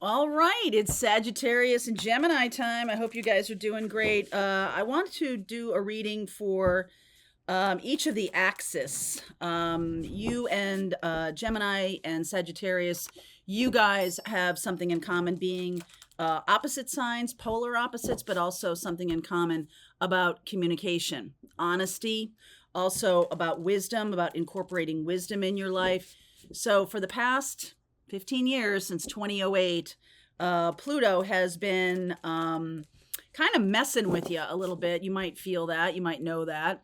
All right, it's Sagittarius and Gemini time. I hope you guys are doing great. I want to do a reading for each of the axis. You and Gemini and Sagittarius, you guys have something in common being opposite signs, polar opposites, but also something in common about communication, honesty, also about wisdom, about incorporating wisdom in your life. So for the past 15 years, since 2008, Pluto has been kind of messing with you a little bit. You might feel that, you might know that.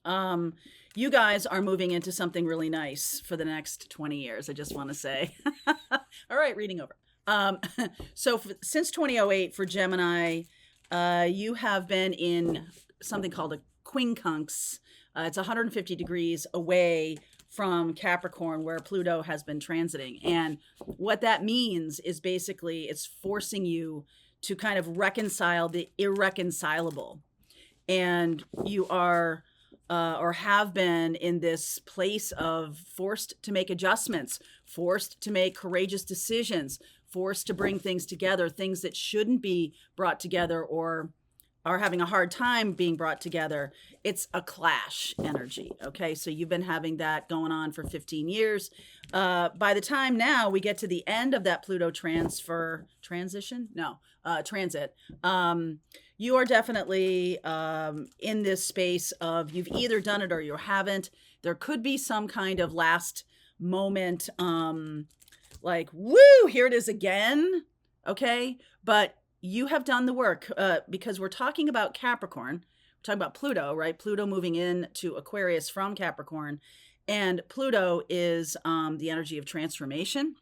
You guys are moving into something really nice for the next 20 years, I just want to say. All right, reading over. Since 2008 for Gemini, you have been in something called a quincunx. It's 150 degrees away from Capricorn, where Pluto has been transiting. And what that means is basically it's forcing you to kind of reconcile the irreconcilable. And you are or have been in this place of forced to make adjustments, forced to make courageous decisions, forced to bring things together, things that shouldn't be brought together or are having a hard time being brought together. It's a clash energy. Okay. So you've been having that going on for 15 years. By the time now we get to the end of that Pluto transit, you are definitely in this space of you've either done it or you haven't. There could be some kind of last moment, like, woo, here it is again. Okay. But you have done the work because we're talking about Capricorn. We're talking about Pluto, right? Pluto moving into Aquarius from Capricorn. And Pluto is the energy of transformation.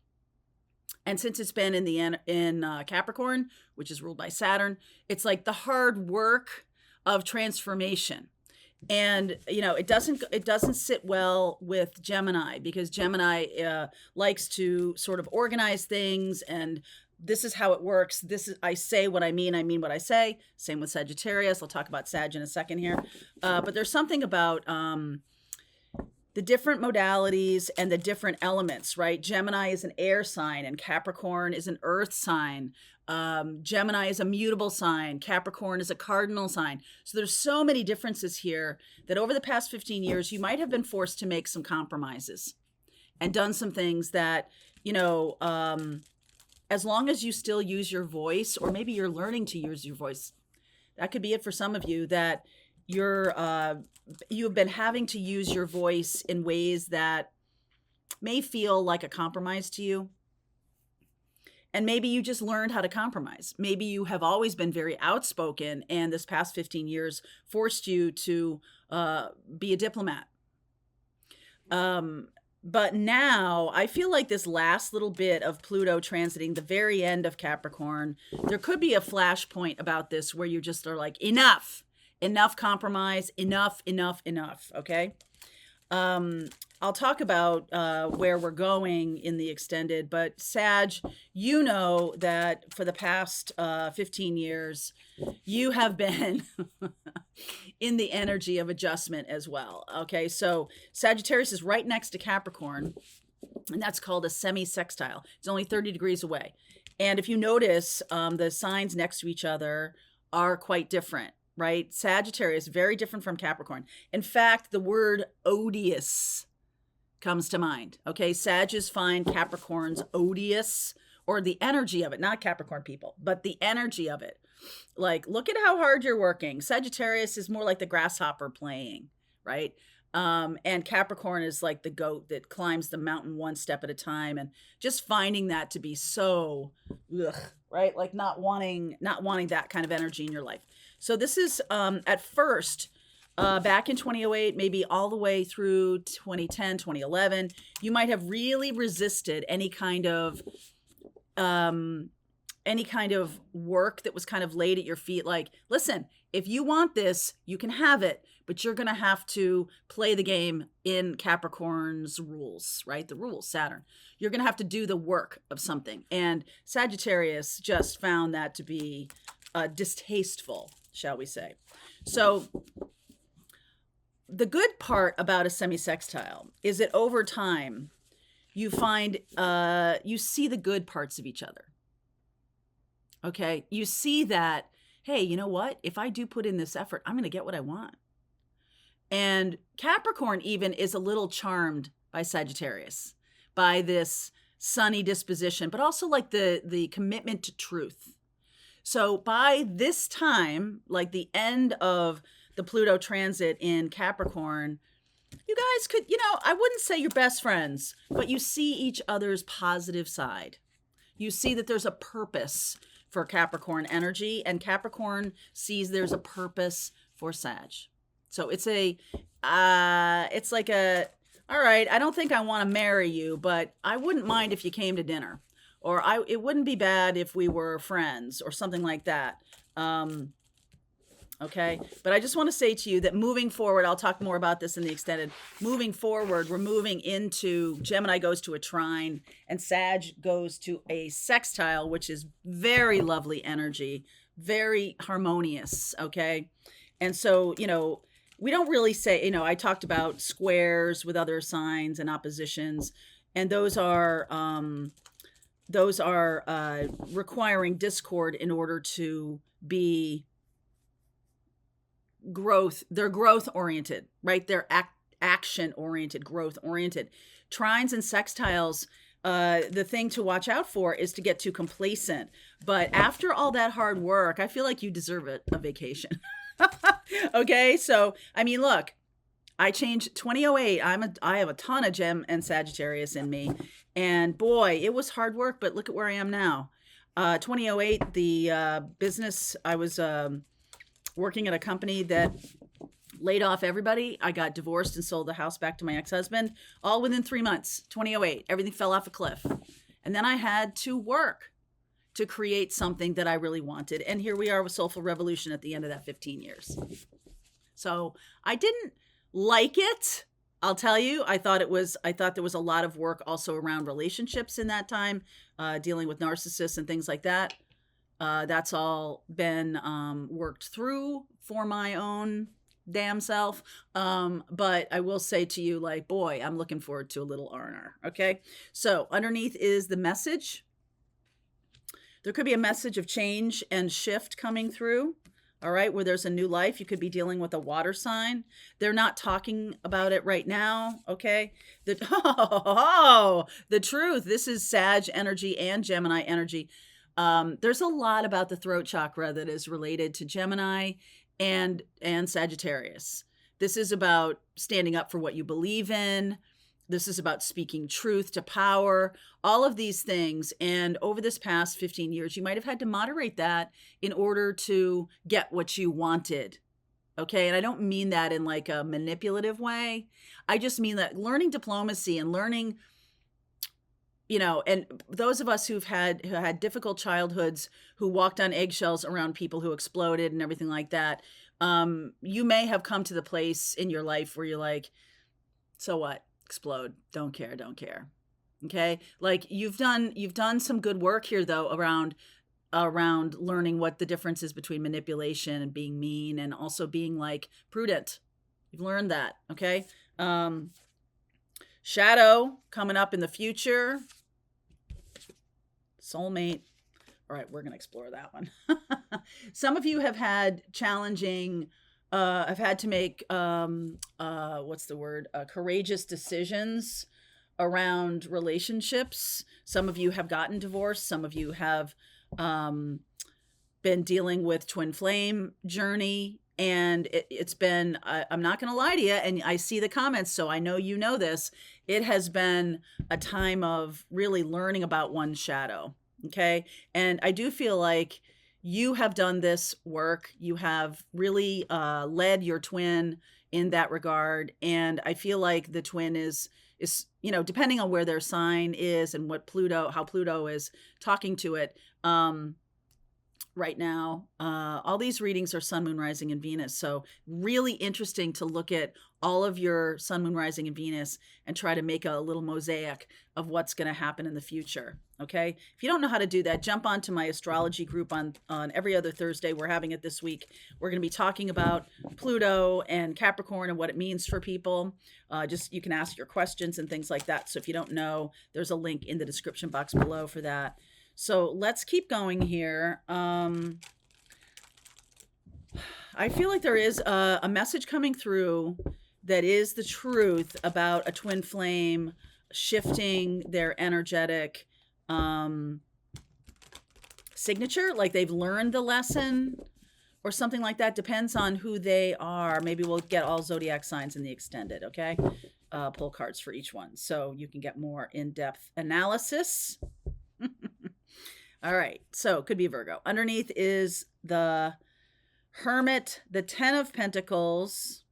And since it's been in Capricorn, which is ruled by Saturn, it's like the hard work of transformation. And it doesn't sit well with Gemini, because Gemini likes to sort of organize things, and this is how it works. I say what I mean what I say. Same with Sagittarius. I'll talk about Sag in a second here. But there's something about the different modalities and the different elements, right? Gemini is an air sign and Capricorn is an earth sign. Gemini is a mutable sign. Capricorn is a cardinal sign. So there's so many differences here that over the past 15 years, you might have been forced to make some compromises and done some things that, as long as you still use your voice, or maybe you're learning to use your voice, that could be it for some of you, that you've been having to use your voice in ways that may feel like a compromise to you. And maybe you just learned how to compromise. Maybe you have always been very outspoken, and this past 15 years forced you to be a diplomat. But now I feel like this last little bit of Pluto transiting the very end of Capricorn, there could be a flashpoint about this where you just are like, enough compromise, enough. Okay. I'll talk about where we're going in the extended, but Sag, you know that for the past 15 years, you have been in the energy of adjustment as well. Okay, so Sagittarius is right next to Capricorn, and that's called a semi-sextile. It's only 30 degrees away. And if you notice, the signs next to each other are quite different, right? Sagittarius, very different from Capricorn. In fact, the word odious comes to mind. Okay, Sag is fine, Capricorn's odious, or the energy of it, not Capricorn people, but the energy of it. Like, look at how hard you're working. Sagittarius is more like the grasshopper playing, right? And Capricorn is like the goat that climbs the mountain one step at a time, and just finding that to be so, right? Like not wanting that kind of energy in your life. So this is at first, back in 2008, maybe all the way through 2010, 2011, you might have really resisted any kind of work that was kind of laid at your feet. Like, listen, if you want this, you can have it, but you're going to have to play the game in Capricorn's rules, right? The rules, Saturn. You're going to have to do the work of something. And Sagittarius just found that to be distasteful, shall we say. So the good part about a semi-sextile is that over time, you find, you see the good parts of each other. Okay. You see that, hey, you know what? If I do put in this effort, I'm going to get what I want. And Capricorn even is a little charmed by Sagittarius, by this sunny disposition, but also like the commitment to truth. So by this time, like the end of the Pluto transit in Capricorn, you guys could, I wouldn't say you're best friends, but you see each other's positive side. You see that there's a purpose for Capricorn energy, and Capricorn sees there's a purpose for Sag. So it's it's like all right, I don't think I want to marry you, but I wouldn't mind if you came to dinner, or it wouldn't be bad if we were friends, or something like that. Okay. But I just want to say to you that moving forward, I'll talk more about this in the extended. Moving forward, we're moving into Gemini goes to a trine and Sag goes to a sextile, which is very lovely energy, very harmonious. Okay. And so, we don't really say, I talked about squares with other signs and oppositions, and those are requiring discord in order to be growth. They're growth oriented, right? They're action oriented, growth oriented. Trines and sextiles, the thing to watch out for is to get too complacent. But after all that hard work, I feel like you deserve a vacation. Okay, so I mean, look, I changed 2008. I have a ton of Gem and Sagittarius in me, and boy, it was hard work. But look at where I am now. 2008, the business I was working at a company that laid off everybody. I got divorced and sold the house back to my ex-husband, all within 3 months. 2008, everything fell off a cliff, and then I had to work to create something that I really wanted. And here we are with Soulful Revolution at the end of that 15 years. So I didn't like it. I'll tell you, I thought there was a lot of work also around relationships in that time, dealing with narcissists and things like that. That's all been worked through for my own damn self. But I will say to you, like, boy, I'm looking forward to a little R&R. Okay. So underneath is the message. There could be a message of change and shift coming through. All right. Where there's a new life. You could be dealing with a water sign. They're not talking about it right now. Okay. The truth. This is Sag energy and Gemini energy. There's a lot about the throat chakra that is related to Gemini and Sagittarius. This is about standing up for what you believe in. This is about speaking truth to power, all of these things. And over this past 15 years, you might have had to moderate that in order to get what you wanted. Okay. And I don't mean that in like a manipulative way. I just mean that learning diplomacy and learning, and those of us who had difficult childhoods, who walked on eggshells around people who exploded and everything like that, you may have come to the place in your life where you're like, so what? Explode. Don't care. Okay. Like you've done some good work here though, around learning what the difference is between manipulation and being mean, and also being like prudent. You've learned that. Okay. Shadow coming up in the future. Soulmate. All right, we're going to explore that one. Some of you have had challenging, have had to make, courageous decisions around relationships. Some of you have gotten divorced. Some of you have been dealing with twin flame journey. And it's been, I'm not going to lie to you, and I see the comments, so I know you know this. It has been a time of really learning about one's shadow. Okay. And I do feel like you have done this work. You have really led your twin in that regard. And I feel like the twin is, depending on where their sign is and how Pluto is talking to it, right now. All these readings are sun, moon, rising, and Venus. So really interesting to look at all of your sun, moon, rising, and Venus and try to make a little mosaic of what's going to happen in the future. Okay. If you don't know how to do that, jump onto my astrology group on every other Thursday. We're having it this week. We're going to be talking about Pluto and Capricorn and what it means for people. You can ask your questions and things like that. So if you don't know, there's a link in the description box below for that. So let's keep going here. I feel like there is a message coming through that is the truth about a twin flame shifting their energetic signature, like they've learned the lesson or something like that. Depends on who they are. Maybe we'll get all zodiac signs in the extended, okay? Pull cards for each one so you can get more in-depth analysis. All right, so it could be Virgo. Underneath is the Hermit, the 10 of Pentacles,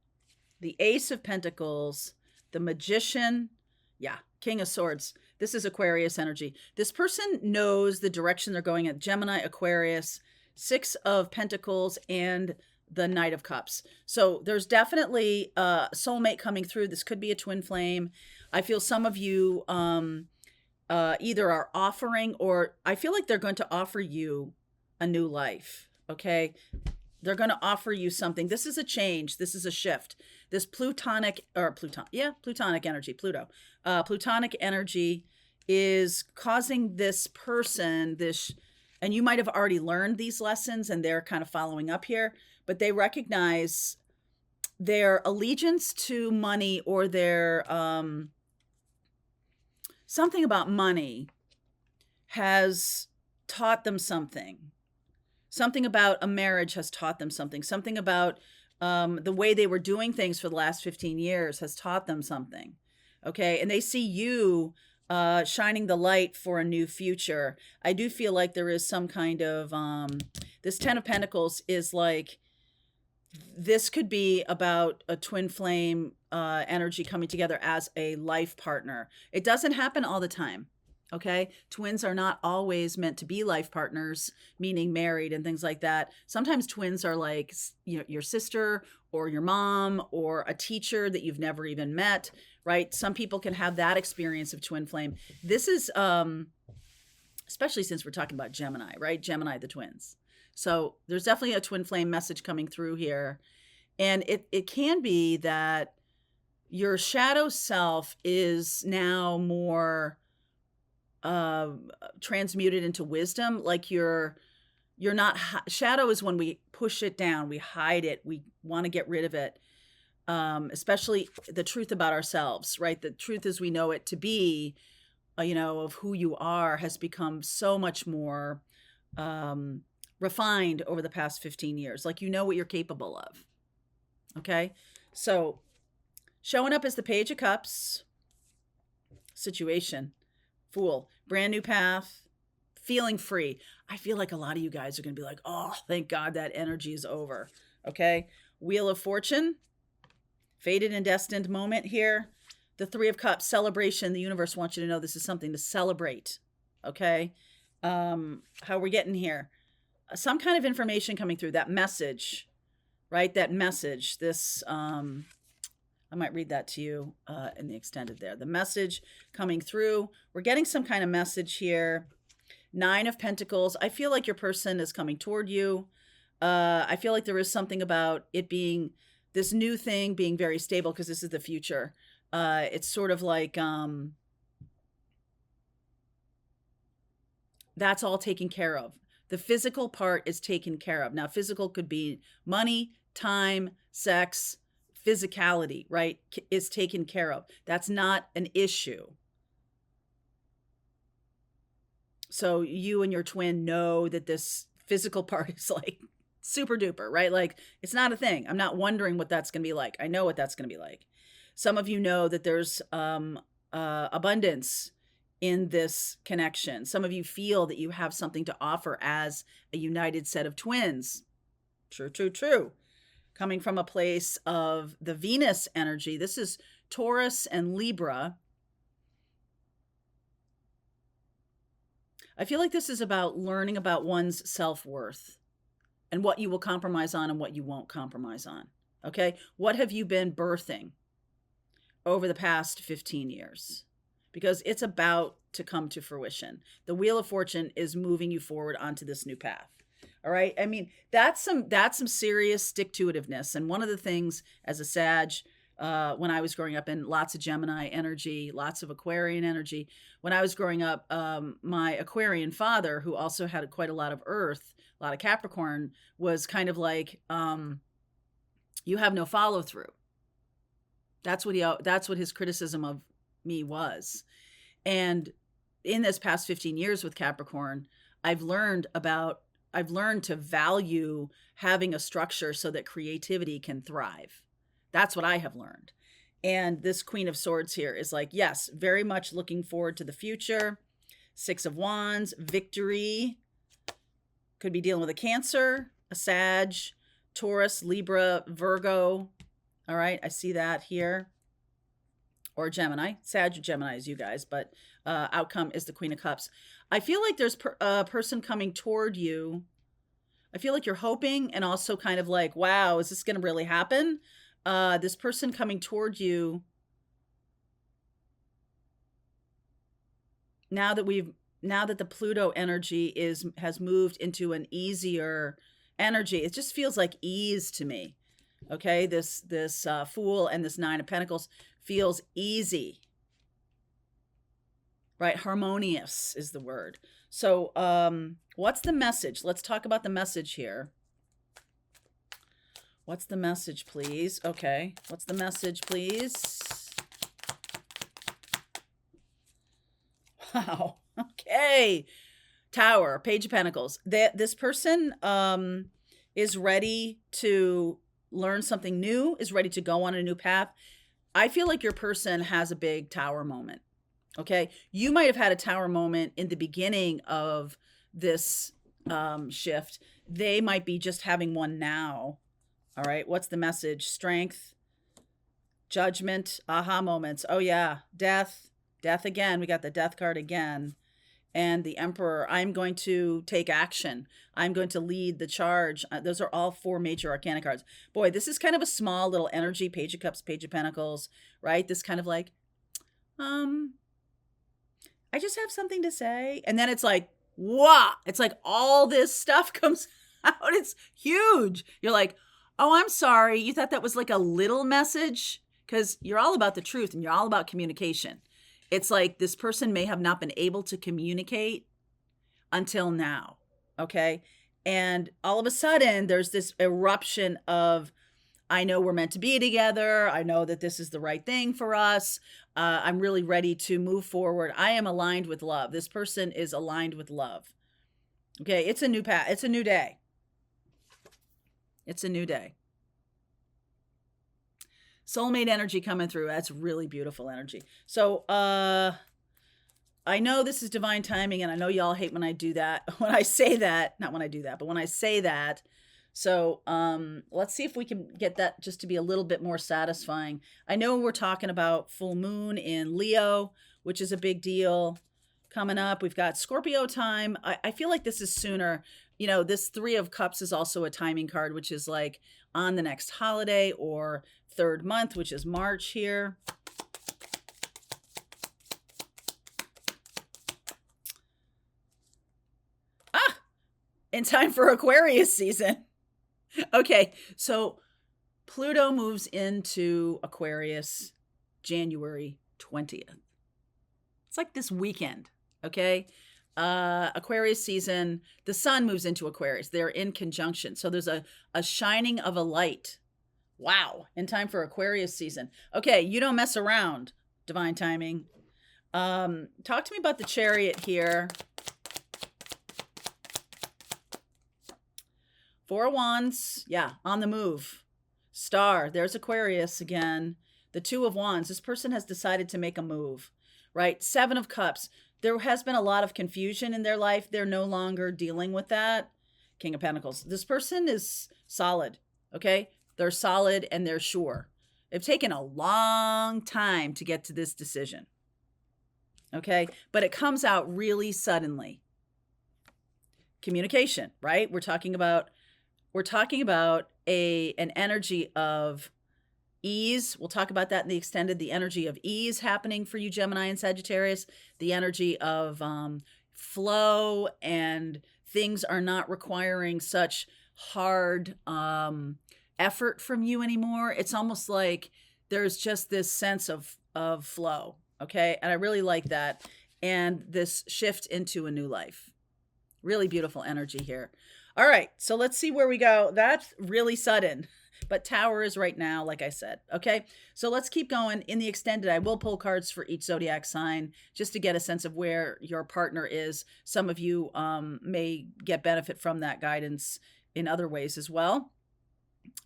the Ace of Pentacles, the Magician, King of Swords. This is Aquarius energy. This person knows the direction they're going at. Gemini, Aquarius, 6 of Pentacles, and the Knight of Cups. So there's definitely a soulmate coming through. This could be a twin flame. I feel some of you either are offering, or I feel like they're going to offer you a new life. Okay. They're going to offer you something. This is a change. This is a shift. This Plutonic energy, Pluto. Plutonic energy is causing this person and you might have already learned these lessons and they're kind of following up here, but they recognize their allegiance to money or their, something about money has taught them something. Something about a marriage has taught them something. Something about the way they were doing things for the last 15 years has taught them something. Okay. And they see you shining the light for a new future. I do feel like there is some kind of, this 10 of Pentacles is like, this could be about a twin flame energy coming together as a life partner. It doesn't happen all the time. Okay. Twins are not always meant to be life partners, meaning married and things like that. Sometimes twins are like, your sister or your mom or a teacher that you've never even met, right? Some people can have that experience of twin flame. This is, especially since we're talking about Gemini, right? Gemini, the twins. So there's definitely a twin flame message coming through here. And it can be that your shadow self is now more transmuted into wisdom. Like you're not, shadow is when we push it down, we hide it, we want to get rid of it. Especially the truth about ourselves, right? The truth as we know it to be, of who you are has become so much more refined over the past 15 years. Like, what you're capable of. Okay. So showing up as the Page of Cups situation, Fool, brand new path, feeling free. I feel like a lot of you guys are going to be like, oh, thank God that energy is over. Okay. Wheel of Fortune, fated and destined moment here. The Three of Cups, celebration. The universe wants you to know this is something to celebrate. Okay. How we're getting here. Some kind of information coming through, that message, right? That message, this, I might read that to you in the extended there. The message coming through. We're getting some kind of message here. 9 of Pentacles. I feel like your person is coming toward you. I feel like there is something about it being this new thing being very stable because this is the future. It's sort of like that's all taken care of. The physical part is taken care of. Now, physical could be money, time, sex, physicality, right? Is taken care of. That's not an issue. So you and your twin know that this physical part is like super duper, right? Like it's not a thing. I'm not wondering what that's going to be like. I know what that's going to be like. Some of you know that there's abundance in this connection. Some of you feel that you have something to offer as a united set of twins. True, true, true. Coming from a place of the Venus energy. This is Taurus and Libra. I feel like this is about learning about one's self-worth and what you will compromise on and what you won't compromise on. Okay? What have you been birthing over the past 15 years? Because it's about to come to fruition. The Wheel of Fortune is moving you forward onto this new path. All right? I mean, that's some serious stick-to-itiveness. And one of the things as a Sag, when I was growing up, in lots of Gemini energy, lots of Aquarian energy. When I was growing up, my Aquarian father, who also had quite a lot of Earth, a lot of Capricorn, was kind of like, you have no follow through. That's what his criticism of me was. And in this past 15 years with Capricorn, I've learned to value having a structure so that creativity can thrive. That's what I have learned. And this Queen of Swords here is like, yes, very much looking forward to the future. Six of Wands, victory. Could be dealing with a Cancer, a Sag, Taurus, Libra, Virgo. All right, I see that here. Or Gemini. Sag or Gemini is you guys, but outcome is the Queen of Cups. I feel like there's a person coming toward you. I feel like you're hoping and also kind of like, wow, is this going to really happen? This person coming toward you, now that the Pluto energy has moved into an easier energy, it just feels like ease to me. Okay, this Fool and this Nine of Pentacles feels easy, right? Harmonious is the word. So what's the message? Let's talk about the message here. What's the message, please? Okay, what's the message, please? Wow, okay. Tower, Page of Pentacles. This person is ready to learn something new, is ready to go on a new path. I feel like your person has a big Tower moment, okay? You might have had a Tower moment in the beginning of this shift. They might be just having one now. All right, what's the message? Strength, judgment, aha moments. Oh yeah, death again. We got the Death card again. And the Emperor. I'm going to take action. I'm going to lead the charge. Those are all four major arcana cards. Boy, this is kind of a small little energy. Page of Cups, Page of Pentacles, right? This kind of like, I just have something to say. And then it's like, wow. It's like all this stuff comes out. It's huge. You're like, oh, I'm sorry. You thought that was like a little message? Because you're all about the truth and you're all about communication. It's like this person may have not been able to communicate until now, okay? And all of a sudden, there's this eruption of, I know we're meant to be together. I know that this is the right thing for us. I'm really ready to move forward. I am aligned with love. This person is aligned with love. Okay, it's a new path. It's a new day. It's a new day. Soulmate energy coming through. That's really beautiful energy. So I know this is divine timing, and I know y'all hate when I do that. When I say that, not when I do that, but when I say that. So let's see if we can get that just to be a little bit more satisfying. I know we're talking about full moon in Leo, which is a big deal coming up. We've got Scorpio time. I feel like this is sooner. You know, this Three of Cups is also a timing card, which is like on the next holiday or third month, which is March here. In time for Aquarius season. Okay, so Pluto moves into Aquarius January 20th. It's like this weekend, okay? Aquarius season, the sun moves into Aquarius. They're in conjunction. So there's a shining of a light. Wow, in time for Aquarius season. Okay, you don't mess around, divine timing. Talk to me about the Chariot here. Four of Wands, yeah, on the move. Star, there's Aquarius again. The Two of Wands, this person has decided to make a move, right? Seven of Cups, there has been a lot of confusion in their life. They're no longer dealing with that. King of Pentacles, this person is solid, okay? They're solid and they're sure. They've taken a long time to get to this decision, okay? But it comes out really suddenly, communication, right? We're talking about an energy of ease. We'll talk about that in the extended, the energy of ease happening for you, Gemini and Sagittarius, the energy of flow, and things are not requiring such hard effort from you anymore. It's almost like there's just this sense of flow. Okay. And I really like that. And this shift into a new life. Really beautiful energy here. All right. So let's see where we go. That's really sudden, but Tower is right now, like I said. Okay. So let's keep going. In the extended, I will pull cards for each zodiac sign just to get a sense of where your partner is. Some of you may get benefit from that guidance in other ways as well.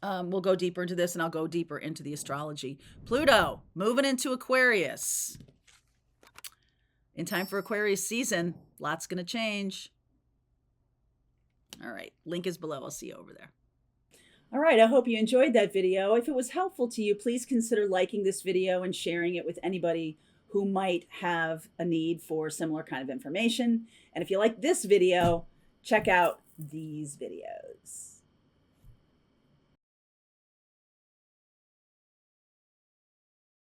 We'll go deeper into this, and I'll go deeper into the astrology. Pluto moving into Aquarius. In time for Aquarius season, lots going to change. All right, link is below. I'll see you over there. All right, I hope you enjoyed that video. If it was helpful to you, please consider liking this video and sharing it with anybody who might have a need for similar kind of information. And if you like this video, check out these videos.